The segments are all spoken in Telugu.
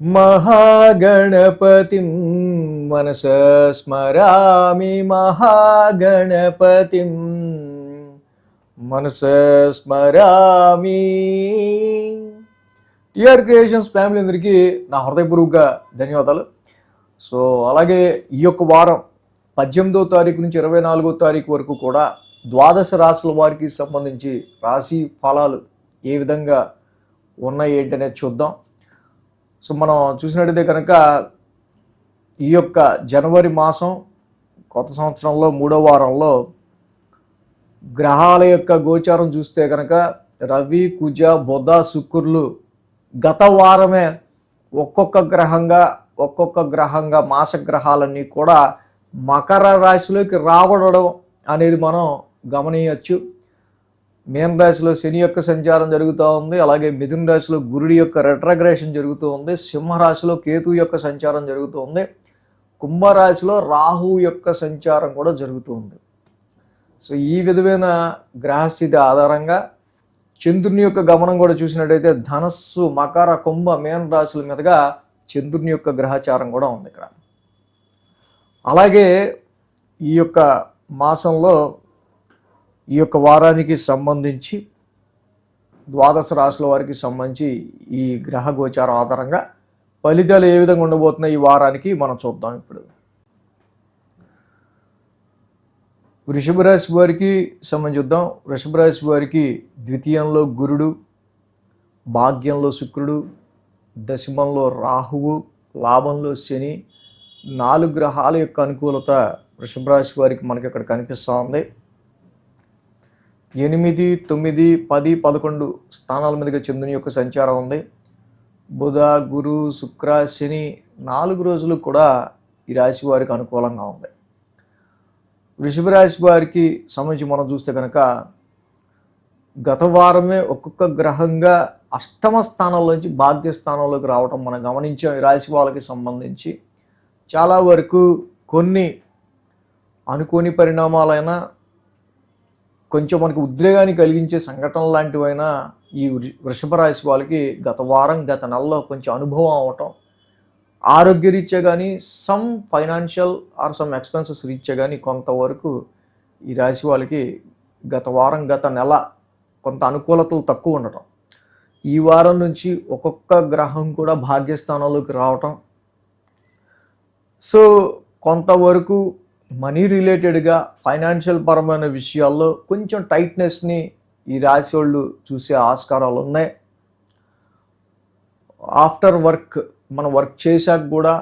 మహాగణపతిం మనస స్మరామి మహాగణపతిం మనస స్మరామి. టిఆర్ క్రియేషన్స్ ఫ్యామిలీ అందరికీ నా హృదయపూర్వక ధన్యవాదాలు. సో అలాగే ఈ యొక్క వారం 18వ తారీఖు నుంచి 24వ తారీఖు వరకు కూడా ద్వాదశ రాశుల వారికి సంబంధించి రాశి ఫలాలు ఏ విధంగా ఉన్నాయి ఏంటనేది చూద్దాం. సో మనం చూసినట్టయితే కనుక ఈ యొక్క జనవరి మాసం కొత్త సంవత్సరంలో 3వ వారంలో గ్రహాల యొక్క గోచారం చూస్తే కనుక రవి, కుజ, బుధ, శుక్రులు గత వారమే ఒక్కొక్క గ్రహంగా మాస గ్రహాలన్నీ కూడా మకర రాశిలోకి రావడం అనేది మనం గమనించవచ్చు. మీన రాశిలో శని యొక్క సంచారం జరుగుతూ ఉంది. అలాగే మిథున రాశిలో గురుడి యొక్క రెట్రగ్రేషన్ జరుగుతూ ఉంది. సింహరాశిలో కేతు యొక్క సంచారం జరుగుతూ ఉంది. కుంభరాశిలో రాహు యొక్క సంచారం కూడా జరుగుతూ ఉంది. సో ఈ విధమైన గ్రహస్థితి ఆధారంగా చంద్రుని యొక్క గమనం కూడా చూసినట్టయితే ధనస్సు, మకర, కుంభ, మీన రాశుల మీదుగా చంద్రుని యొక్క గ్రహచారం కూడా ఉంది ఇక్కడ. అలాగే ఈ యొక్క మాసంలో ఈ యొక్క వారానికి సంబంధించి ద్వాదశ రాశుల వారికి సంబంధించి ఈ గ్రహ గోచారం ఆధారంగా ఫలితాలు ఏ విధంగా ఉండబోతున్నాయి ఈ వారానికి మనం చూద్దాం. ఇప్పుడు వృషభ రాశి వారికి సంబంధించి చూద్దాం. వృషభ రాశి వారికి ద్వితీయంలో గురుడు, భాగ్యంలో శుక్రుడు, దశమంలో రాహువు, లాభంలో శని, 4 గ్రహాల యొక్క అనుకూలత వృషభ రాశి వారికి మనకి ఇక్కడ కనిపిస్తూ ఉంది. 8, 9, 10, 11 స్థానాల మీదుగా చంద్రుని యొక్క సంచారం ఉంది. బుధ, గురు, శుక్ర, శని 4 రోజులు కూడా ఈ రాశి వారికి అనుకూలంగా ఉంది. వృషభ రాశి వారికి సంబంధించి మనం చూస్తే కనుక గత వారమే ఒక్కొక్క గ్రహంగా అష్టమ స్థానంలోంచి భాగ్యస్థానంలోకి రావటం మనం గమనించాం. ఈ రాశి వాళ్ళకి సంబంధించి చాలా వరకు కొన్ని అనుకోని పరిణామాలైనా కొంచెం మనకు ఉద్రేగాన్ని కలిగించే సంఘటనలు లాంటివైనా ఈ వృషభ రాశి వాళ్ళకి గత వారం, గత నెలలో కొంచెం అనుభవం అవటం, ఆరోగ్యరీత్యా కానీ some financial or some expenses రీత్యా కానీ కొంతవరకు ఈ రాశి వాళ్ళకి గత వారం, గత నెల కొంత అనుకూలతలు తక్కువ ఉండటం, ఈ వారం నుంచి ఒక్కొక్క గ్రహం కూడా భాగ్యస్థానంలోకి రావటం, సో కొంతవరకు మనీ రిలేటెడ్గా ఫైనాన్షియల్ పరమైన విషయాల్లో కొంచెం టైట్నెస్ని ఈ రాశి వాళ్ళు చూసే ఆస్కారాలు ఉన్నాయి. ఆఫ్టర్ వర్క్ మనం వర్క్ చేశాక కూడా,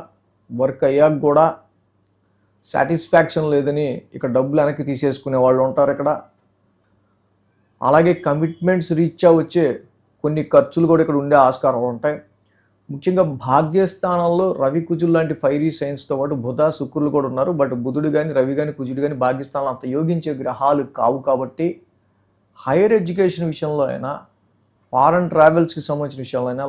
వర్క్ అయ్యాక కూడా సాటిస్ఫాక్షన్ లేదని ఇక్కడ డబ్బులు వెనక్కి తీసేసుకునే వాళ్ళు ఉంటారు ఇక్కడ. అలాగే కమిట్మెంట్స్ రీత్యా వచ్చే కొన్ని ఖర్చులు కూడా ఇక్కడ ఉండే ఆస్కారాలు ఉంటాయి. ముఖ్యంగా భాగ్యస్థానంలో రవి, కుజులు లాంటి ఫైరీ సైన్స్తో పాటు బుధ, శుక్రులు కూడా ఉన్నారు. బట్ బుధుడు కానీ, రవి కానీ, కుజుడు కానీ భాగ్యస్థానంలో అంత యోగించే గ్రహాలు కావు. కాబట్టి హైయర్ ఎడ్యుకేషన్ విషయంలో అయినా, ఫారెన్ ట్రావెల్స్కి సంబంధించిన విషయంలో అయినా,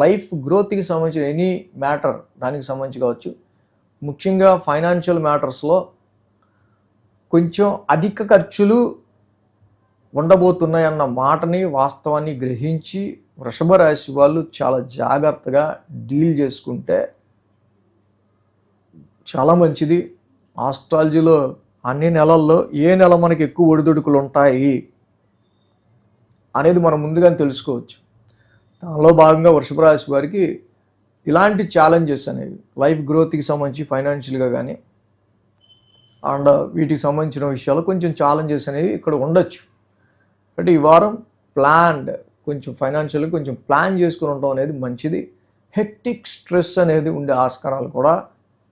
లైఫ్ గ్రోత్కి సంబంధించిన ఎనీ మ్యాటర్ దానికి సంబంధించి కావచ్చు, ముఖ్యంగా ఫైనాన్షియల్ మ్యాటర్స్లో కొంచెం అధిక ఖర్చులు ఉండబోతున్నాయన్న మాటని, వాస్తవాన్ని గ్రహించి వృషభ రాశి వాళ్ళు చాలా జాగ్రత్తగా డీల్ చేసుకుంటే చాలా మంచిది. ఆస్ట్రాలజీలో అన్ని నెలల్లో ఏ నెల మనకి ఎక్కువ ఒడిదుడుకులు ఉంటాయి అనేది మనం ముందుగానే తెలుసుకోవచ్చు. దానిలో భాగంగా వృషభ రాశి వారికి ఇలాంటి ఛాలెంజెస్ అనేవి లైఫ్ గ్రోత్కి సంబంధించి ఫైనాన్షియల్గా కానీ అండ్ వీటికి సంబంధించిన విషయాలు కొంచెం ఛాలెంజెస్ అనేవి ఇక్కడ ఉండొచ్చు. అంటే ఈ వారం కొంచెం ఫైనాన్షియల్గా కొంచెం ప్లాన్ చేసుకుని ఉండడం అనేది మంచిది. హెక్టిక్ స్ట్రెస్ అనేది ఉండే ఆస్కారాలు కూడా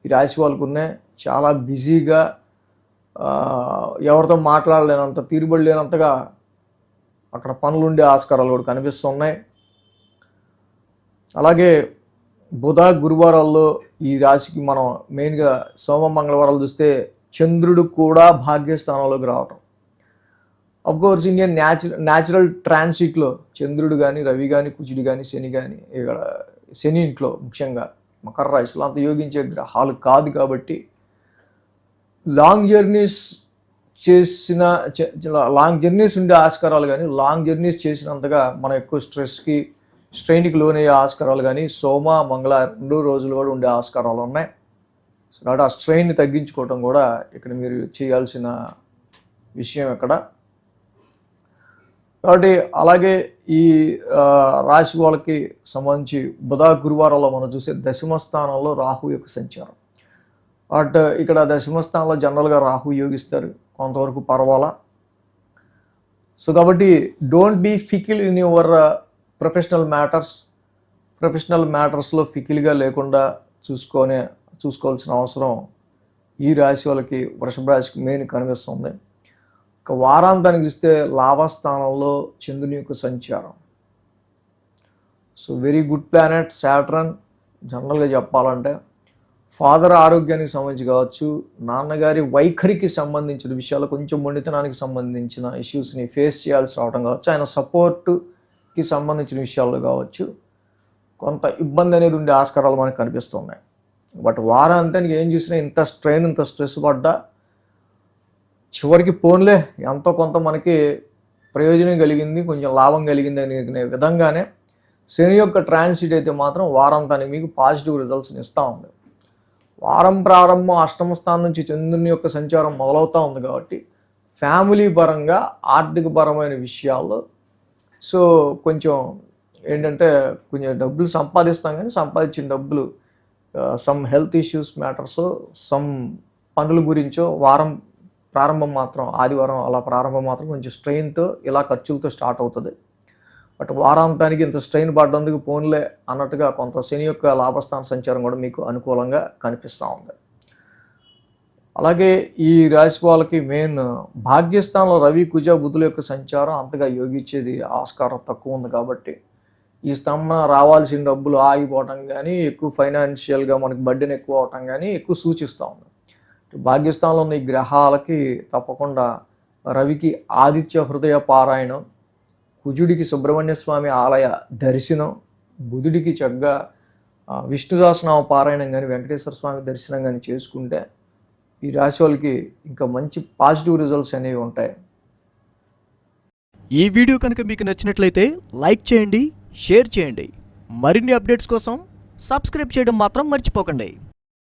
ఈ రాశి వాళ్ళకు ఉన్నాయి. చాలా బిజీగా, ఎవరితో మాట్లాడలేనంత, తీరుబడి లేనంతగా అక్కడ పనులు ఉండే ఆస్కారాలు కూడా కనిపిస్తున్నాయి. అలాగే బుధ, గురువారాల్లో ఈ రాశికి మనం మెయిన్గా సోమ, మంగళవారాలు చూస్తే చంద్రుడు కూడా భాగ్యస్థానంలోకి రావటం. అఫ్కోర్స్ ఇండియన్ న్యాచురల్ ట్రాన్సిట్లో చంద్రుడు కానీ, రవి కానీ, కుజుడు కానీ, శని కానీ, ఇక్కడ శని ఇంట్లో ముఖ్యంగా మకర రాశిలో అంత యోగించే గ్రహాలు కాదు. కాబట్టి లాంగ్ జర్నీస్ ఉండే ఆస్కారాలు కానీ, లాంగ్ జర్నీస్ చేసినంతగా మనం ఎక్కువ స్ట్రెస్కి స్ట్రెయిన్కి లోనయ్యే ఆస్కారాలు కానీ సోమ మంగళ 2 రోజులు కూడా ఉండే ఆస్కారాలు ఉన్నాయి. సో కాబట్టి ఆ స్ట్రెయిన్ని తగ్గించుకోవటం కూడా ఇక్కడ మీరు చేయాల్సిన విషయం ఇక్కడ. కాబట్టి అలాగే ఈ రాశి వాళ్ళకి సంబంధించి బుధ గురువారంలో మనం చూసే దశమ స్థానంలో రాహు యొక్క సంచారం. బట్ ఇక్కడ దశమ స్థానంలో జనరల్గా రాహు యోగిస్తారు, కొంతవరకు పర్వాలా. సో కాబట్టి don't be fickle in your professional మ్యాటర్స్లో ఫికిల్గా లేకుండా చూసుకోవాల్సిన అవసరం ఈ రాశి వాళ్ళకి, వృషభ రాశికి మెయిన్ కనిపిస్తుంది. ఒక వారాంతానికి ఇస్తే లాభస్థానంలో చంద్రుని యొక్క సంచారం. So very good planet Saturn. జనరల్గా చెప్పాలంటే ఫాదర్ ఆరోగ్యానికి సంబంధించి కావచ్చు, నాన్నగారి వైఖరికి సంబంధించిన విషయాలు, కొంచెం మొండితనానికి సంబంధించిన ఇష్యూస్ని ఫేస్ చేయాల్సి రావడం కావచ్చు, ఆయన సపోర్ట్కి సంబంధించిన విషయాల్లో కావచ్చు, కొంత ఇబ్బంది అనేది ఉండే ఆస్కారాలు మనకు కనిపిస్తున్నాయి. బట్ వారాంతానికి ఏం చూసినా ఇంత స్ట్రెయిన్, ఇంత స్ట్రెస్ పడ్డా చివరికి పోన్లే ఎంతో కొంత మనకి ప్రయోజనం కలిగింది, కొంచెం లాభం కలిగింది అనే విధంగానే శని యొక్క ట్రాన్సిట్ అయితే మాత్రం వారాంతానికి మీకు పాజిటివ్ రిజల్ట్స్ని ఇస్తూ ఉంది. వారం ప్రారంభం అష్టమ స్థానం నుంచి చంద్రుని యొక్క సంచారం మొదలవుతూ ఉంది కాబట్టి ఫ్యామిలీ పరంగా, ఆర్థిక పరమైన విషయాల్లో సో కొంచెం ఏంటంటే కొంచెం డబ్బులు సంపాదిస్తాం, కానీ సంపాదించిన డబ్బులు some health issues matters, some పనుల గురించో వారం ప్రారంభం మాత్రం, ఆదివారం అలా ప్రారంభం మాత్రం కొంచెం స్ట్రెయిన్తో ఇలా ఖర్చులతో స్టార్ట్ అవుతుంది. బట్ వారాంతానికి ఇంత స్ట్రెయిన్ పడ్డందుకు పోన్లే అన్నట్టుగా కొంత శని యొక్క లాభస్థాన సంచారం కూడా మీకు అనుకూలంగా కనిపిస్తూ ఉంది. అలాగే ఈ రాశి వాళ్ళకి మెయిన్ భాగ్యస్థానంలో రవి, కుజ, బుధుల యొక్క సంచారం అంతగా యోగించేది ఆస్కారం తక్కువ ఉంది. కాబట్టి ఈ స్తంభన రావాల్సిన డబ్బులు ఆగిపోవటం కానీ, ఎక్కువ ఫైనాన్షియల్గా మనకి బడ్డెన్ ఎక్కువ అవటం కానీ ఎక్కువ సూచిస్తూ ఉంది. భాగ్యస్థానంలో ఉన్న ఈ గ్రహాలకి తప్పకుండా రవికి ఆదిత్య హృదయ పారాయణం, కుజుడికి సుబ్రహ్మణ్య స్వామి ఆలయ దర్శనం, బుధుడికి చక్కగా విష్ణు సహస్రనామ పారాయణం కానీ, వెంకటేశ్వర స్వామి దర్శనం కానీ చేసుకుంటే ఈ రాశి వాళ్ళకి ఇంకా మంచి పాజిటివ్ రిజల్ట్స్ అనేవి ఉంటాయి. ఈ వీడియో కనుక మీకు నచ్చినట్లయితే లైక్ చేయండి, షేర్ చేయండి. మరిన్ని అప్డేట్స్ కోసం సబ్స్క్రైబ్ చేయడం మాత్రం మర్చిపోకండి.